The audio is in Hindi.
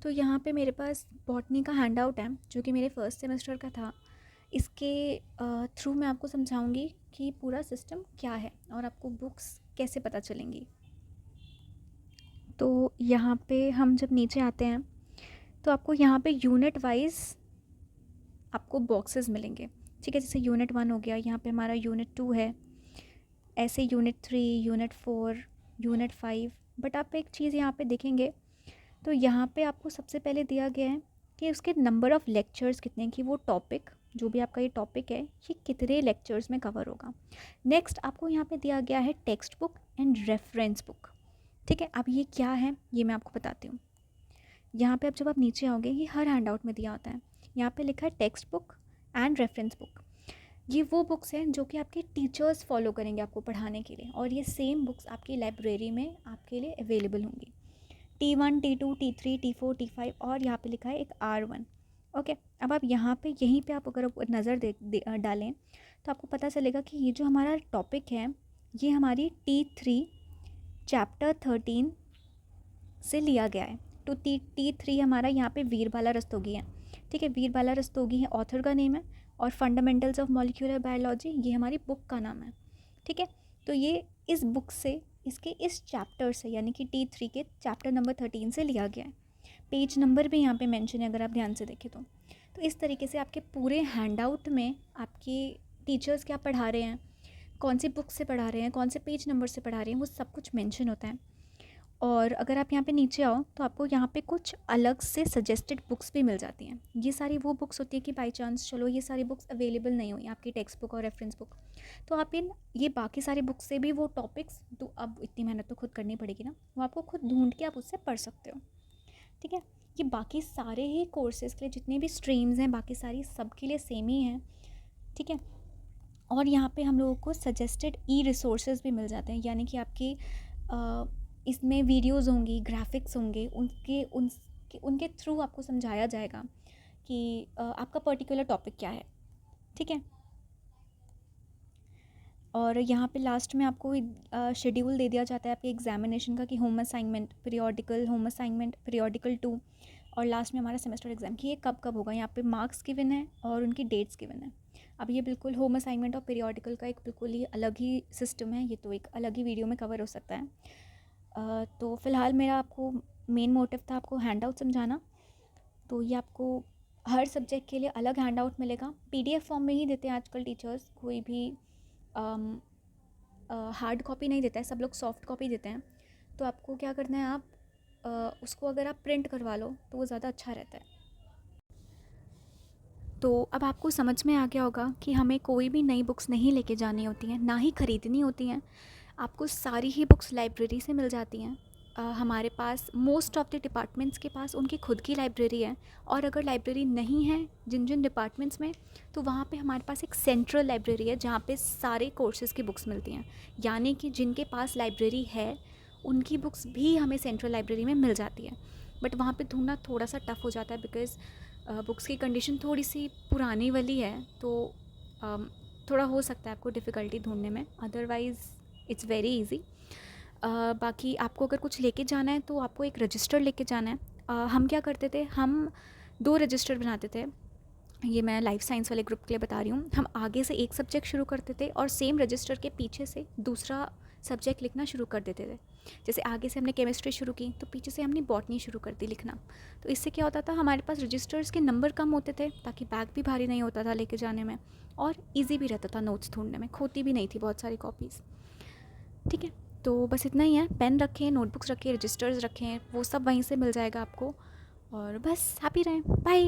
तो यहाँ पे मेरे पास बॉटनी का हैंड आउट है जो कि मेरे फर्स्ट सेमेस्टर का था। इसके थ्रू मैं आपको समझाऊंगी कि पूरा सिस्टम क्या है और आपको बुक्स कैसे पता चलेंगी। तो यहाँ पे हम जब नीचे आते हैं तो आपको यहाँ पे यूनिट वाइज आपको बॉक्सेस मिलेंगे। ठीक है, जैसे यूनिट 1 हो गया, यहाँ पे हमारा यूनिट 2 है, ऐसे यूनिट 3, यूनिट 4, यूनिट 5। बट आप एक चीज़ यहाँ पे देखेंगे तो यहाँ पे आपको सबसे पहले दिया गया है कि उसके नंबर ऑफ़ लेक्चर्स कितने हैं, कि वो टॉपिक जो भी आपका ये टॉपिक है ये कितने लेक्चर्स में कवर होगा। नेक्स्ट आपको यहाँ पे दिया गया है text book and reference book. ठीक है, अब ये क्या है ये मैं आपको बताती हूँ। यहाँ पे अब जब आप नीचे आओगे ये हर हैंड आउट में दिया होता है। यहाँ पे लिखा है text book and reference book. ये वो बुक्स हैं जो कि आपके टीचर्स फॉलो करेंगे आपको पढ़ाने के लिए, और ये सेम बुक्स आपकी लाइब्रेरी में आपके लिए अवेलेबल होंगी। T1, T2, T3, T4, T5 और यहाँ पे लिखा है एक R1। ओके, अब आप यहाँ पे यहीं पे आप अगर नज़र डालें तो आपको पता चलेगा कि ये जो हमारा टॉपिक है ये हमारी T3 चैप्टर 13 से लिया गया है। तो T3 हमारा यहाँ पे वीरबाला रस्तोगी है। ठीक है, वीरबाला रस्तोगी है ऑथर का नेम है, और फंडामेंटल्स ऑफ मॉलिक्यूलर बायोलॉजी ये हमारी बुक का नाम है। ठीक है, तो ये इस बुक से इसके इस चैप्टर से यानी कि T3 के चैप्टर नंबर 13 से लिया गया है। पेज नंबर भी यहाँ पे मेंशन है अगर आप ध्यान से देखें तो इस तरीके से आपके पूरे हैंडआउट में आपके टीचर्स क्या पढ़ा रहे हैं, कौन सी बुक से पढ़ा रहे हैं, कौन से पेज नंबर से पढ़ा रहे हैं, वो सब कुछ मेंशन होता है। और अगर आप यहाँ पे नीचे आओ तो आपको यहाँ पे कुछ अलग से सजेस्टेड बुक्स भी मिल जाती हैं। ये सारी वो बुक्स होती है कि बाई चांस चलो ये सारी बुक्स अवेलेबल नहीं हुई आपकी टेक्स्ट बुक और रेफरेंस बुक, तो आप इन ये बाकी सारी बुक्स से भी वो टॉपिक्स, तो अब इतनी मेहनत तो खुद करनी पड़ेगी ना, वो आपको खुद ढूंढ के आप उससे पढ़ सकते हो। ठीक है, ये बाकी सारे ही कोर्सेज़ के लिए जितनी भी स्ट्रीम्स हैं बाकी सारी सब के लिए सेम ही हैं। ठीक है, और यहाँ पे हम लोगों को सजेस्टेड ई रिसोर्सेज भी मिल जाते हैं, यानी कि आपकी इसमें वीडियोस होंगी, ग्राफिक्स होंगे, उनके थ्रू आपको समझाया जाएगा कि आपका पर्टिकुलर टॉपिक क्या है। ठीक है, और यहाँ पे लास्ट में आपको शेड्यूल दे दिया जाता है आपके एग्जामिनेशन का कि होम असाइनमेंट, पीरियोडिकल 2, और लास्ट में हमारा सेमेस्टर एग्ज़ाम कि ये कब कब होगा। यहाँ पे मार्क्स गिवन है और उनकी डेट्स गिवन है। अब ये बिल्कुल होम असाइनमेंट और पीरियोडिकल का एक बिल्कुल ही अलग ही सिस्टम है, ये तो एक अलग ही वीडियो में कवर हो सकता है। तो फ़िलहाल मेरा आपको मेन मोटिव था आपको हैंड आउट समझाना। तो ये आपको हर सब्जेक्ट के लिए अलग हैंड आउट मिलेगा, PDF फॉर्म में ही देते हैं आजकल टीचर्स, कोई भी हार्ड कॉपी नहीं देता है, सब लोग सॉफ्ट कॉपी देते हैं। तो आपको क्या करना है, आप उसको अगर आप प्रिंट करवा लो तो वो ज़्यादा अच्छा रहता है। तो अब आपको समझ में आ गया होगा कि हमें कोई भी नई बुक्स नहीं लेके जानी होती हैं, ना ही ख़रीदनी होती हैं। आपको सारी ही बुक्स लाइब्रेरी से मिल जाती हैं। हमारे पास मोस्ट ऑफ़ द डिपार्टमेंट्स के पास उनकी खुद की लाइब्रेरी है, और अगर लाइब्रेरी नहीं है जिन जिन डिपार्टमेंट्स में, तो वहाँ पे हमारे पास एक सेंट्रल लाइब्रेरी है जहाँ पे सारे कोर्सेज़ की बुक्स मिलती हैं। यानी कि जिनके पास लाइब्रेरी है उनकी बुक्स भी हमें सेंट्रल लाइब्रेरी में मिल जाती है। बट वहाँ पे ढूंढना थोड़ा सा टफ़ हो जाता है, बिकॉज़ बुक्स की कंडीशन थोड़ी सी पुरानी वाली है, तो थोड़ा हो सकता है आपको डिफ़िकल्टी ढूंढने में। Otherwise it's very easy. बाकी आपको अगर कुछ लेके जाना है तो आपको एक रजिस्टर लेके जाना है। हम क्या करते थे, हम 2 रजिस्टर बनाते थे। ये मैं लाइफ साइंस वाले ग्रुप के लिए बता रही हूँ। हम आगे से एक सब्जेक्ट शुरू करते थे और सेम रजिस्टर के पीछे से दूसरा सब्जेक्ट लिखना शुरू कर देते थे। जैसे आगे से हमने केमिस्ट्री शुरू की तो पीछे से हमने बॉटनी शुरू कर दी लिखना। तो इससे क्या होता था, हमारे पास रजिस्टर्स के नंबर कम होते थे, ताकि बैग भी भारी नहीं होता था लेके जाने में, और ईजी भी रहता था नोट्स ढूंढने में, खोती भी नहीं थी बहुत सारी कॉपीज़। ठीक है, तो बस इतना ही है। पेन रखें, नोटबुक्स रखें, रजिस्टर्स रखें, वो सब वहीं से मिल जाएगा आपको। और बस हैप्पी रहें, बाय।